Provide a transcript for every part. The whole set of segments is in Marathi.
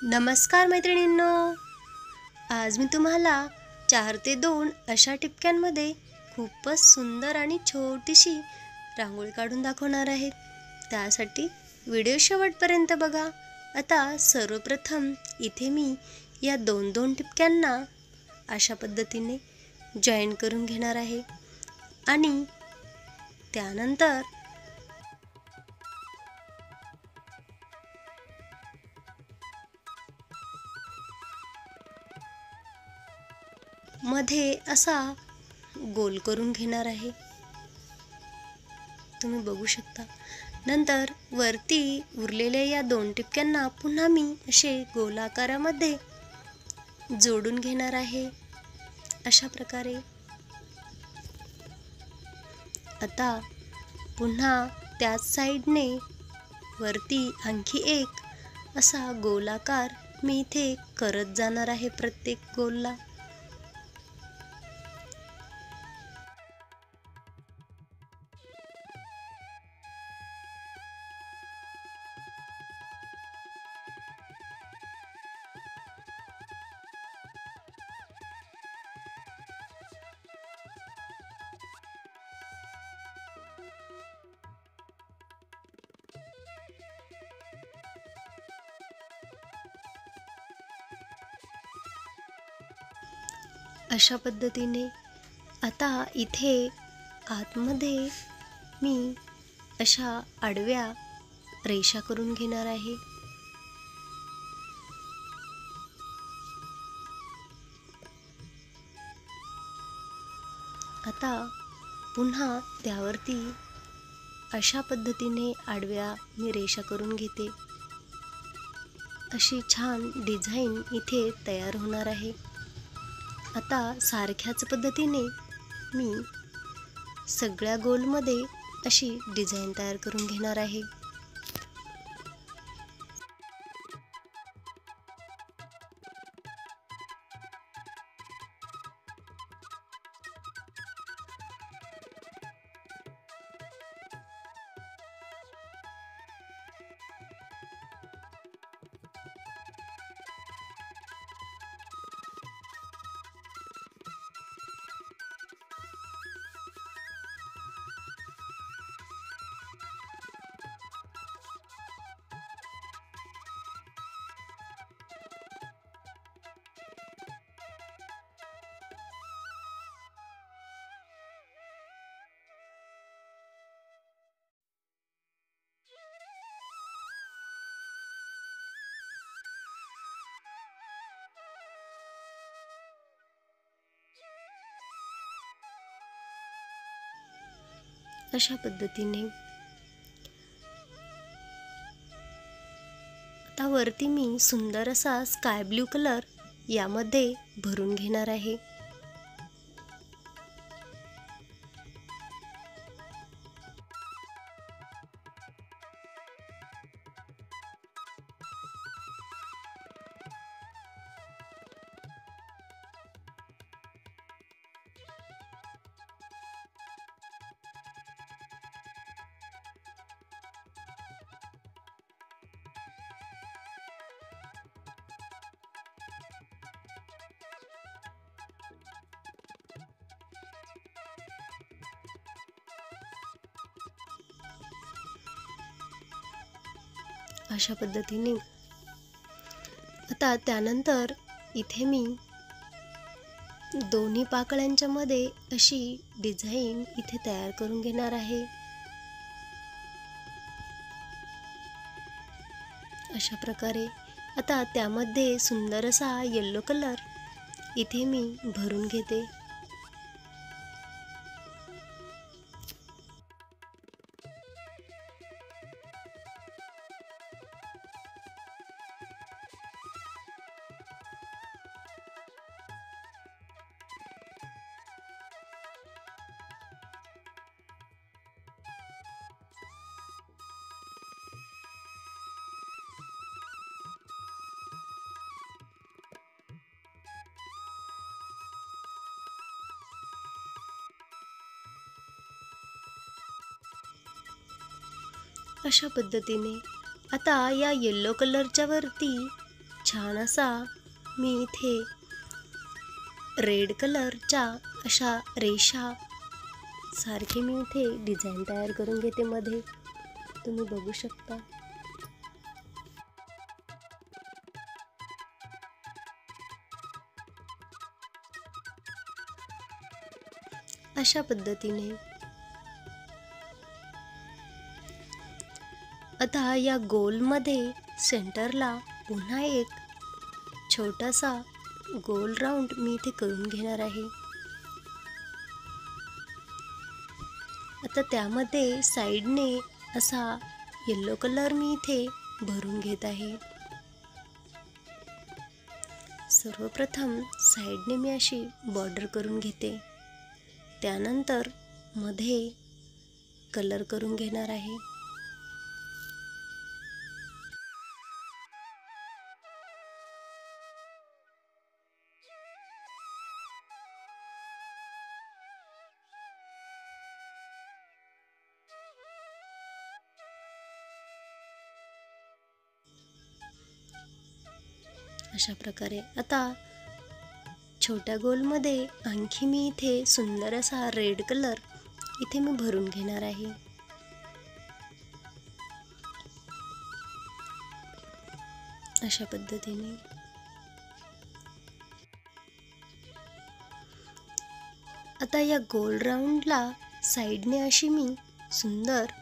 नमस्कार मैत्रिणींनो, आज मी तुम्हाला 4 ते 2 अशा टिपक्यांमध्ये खूपच सुंदर आणि छोटीशी रांगोळी काढून दाखवणार आहे. त्यासाठी व्हिडिओ शेवटपर्यंत बघा. आता सर्वप्रथम इथे मी या 2-2 टिपक्यांना अशा पद्धतीने जॉईन करून घेणार आहे आणि त्यानंतर मध्ये असा गोल करून घेणार आहे. तुम्ही बघू शकता. नंतर वरती उरलेल्या या 2 टिपक्यांना पुन्हा मी असे गोलाकारामध्ये जोडून घेणार आहे अशा प्रकारे. आता पुन्हा त्याच साईडने वरती आणखी एक असा गोलाकार मी इथे करत जाणार आहे प्रत्येक गोलला. अशा पद्धतीने आता इथे आतमध्ये मी अशा आडव्या रेषा करून घेणार आहे. आता पुन्हा त्यावरती अशा पद्धतीने आडव्या मी रेषा करून घेते. अशी छान डिझाईन इथे तयार होणार आहे. आता सारख्याच पद्धतीने मी सगळ्या गोलमध्ये अशी डिझाईन तयार करून घेणार आहे. अशा पद्धतीने आता वरती मी सुंदर असा स्काय ब्लू कलर यामध्ये भरून घेणार आहे. अशा पद्धतीने आता त्यानंतर इथे मी दोन्ही पाकळ्यांच्या मध्ये अशी डिझाईन इथे तयार करून घेणार आहे. अशा प्रकारे आता त्यामध्ये सुंदर असा येलो कलर इथे मी भरून घेते. अशा पद्धतीने आता या येलो कलरच्या वरती छान असा मी इथे रेड कलरच्या अशा रेषा सारखे मी इथे डिझाईन तयार करून घेते मध्ये, तुम्ही बघू शकता. अशा पद्धतीने आता या गोलमध्ये सेंटरला पुन्हा एक छोटासा गोल राऊंड मी इथे करून घेणार आहे. आता त्यामध्ये साईडने असा येलो कलर मी इथे भरून घेत आहे. सर्वप्रथम साईडने मी अशी बॉर्डर करून घेते, त्यानंतर मध्ये कलर करून घेणार आहे. अशा प्रकारे आता छोट्या गोलमध्ये आणखी मी इथे सुंदर असा रेड कलर इथे मी भरून घेणार आहे. अशा पद्धतीने आता या गोल राऊंडला साईडने अशी मी सुंदर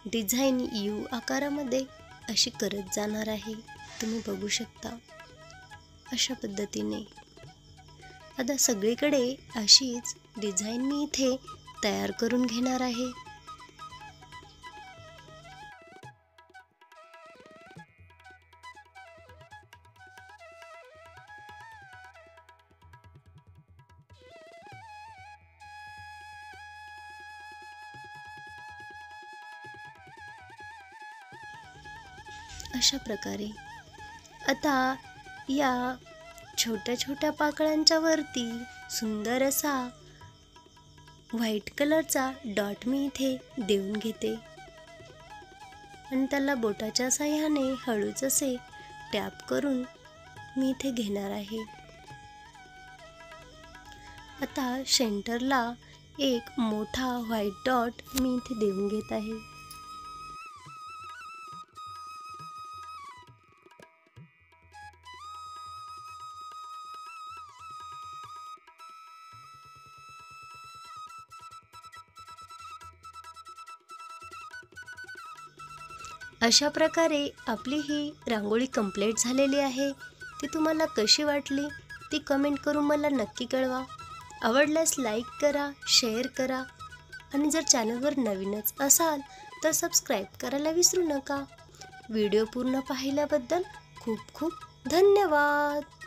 डिझाईन यू आकारामध्ये अशी करत जाणार आहे. तुम्ही बघू शकता अशा पद्धतीने. आता सगळीकडे अशीच डिझाईन मी इथे तयार करून घेणार आहे. अशा प्रकारे आता या छोट्या छोट्या पाकळ्यांच्या वरती सुंदर असा व्हाईट कलरचा डॉट मी इथे देऊन घेते आणि त्याला बोटाच्या साह्याने हळूच असे टॅप करून मी इथे घेणार आहे. आता सेंटरला एक मोठा व्हाईट डॉट मी इथे देऊन घेत आहे. अशा प्रकारे आपली ही रांगोळी कंप्लीट झालेली आहे. ती तुम्हाला कशी वाटली ती कमेंट करून मला नक्की कळवा. आवडल्यास लाईक करा, शेअर करा आणि जर चॅनलवर नवीनच असाल तर सबस्क्राईब करायला विसरू नका. व्हिडिओ पूर्ण पाहिल्याबद्दल खूप खूप धन्यवाद.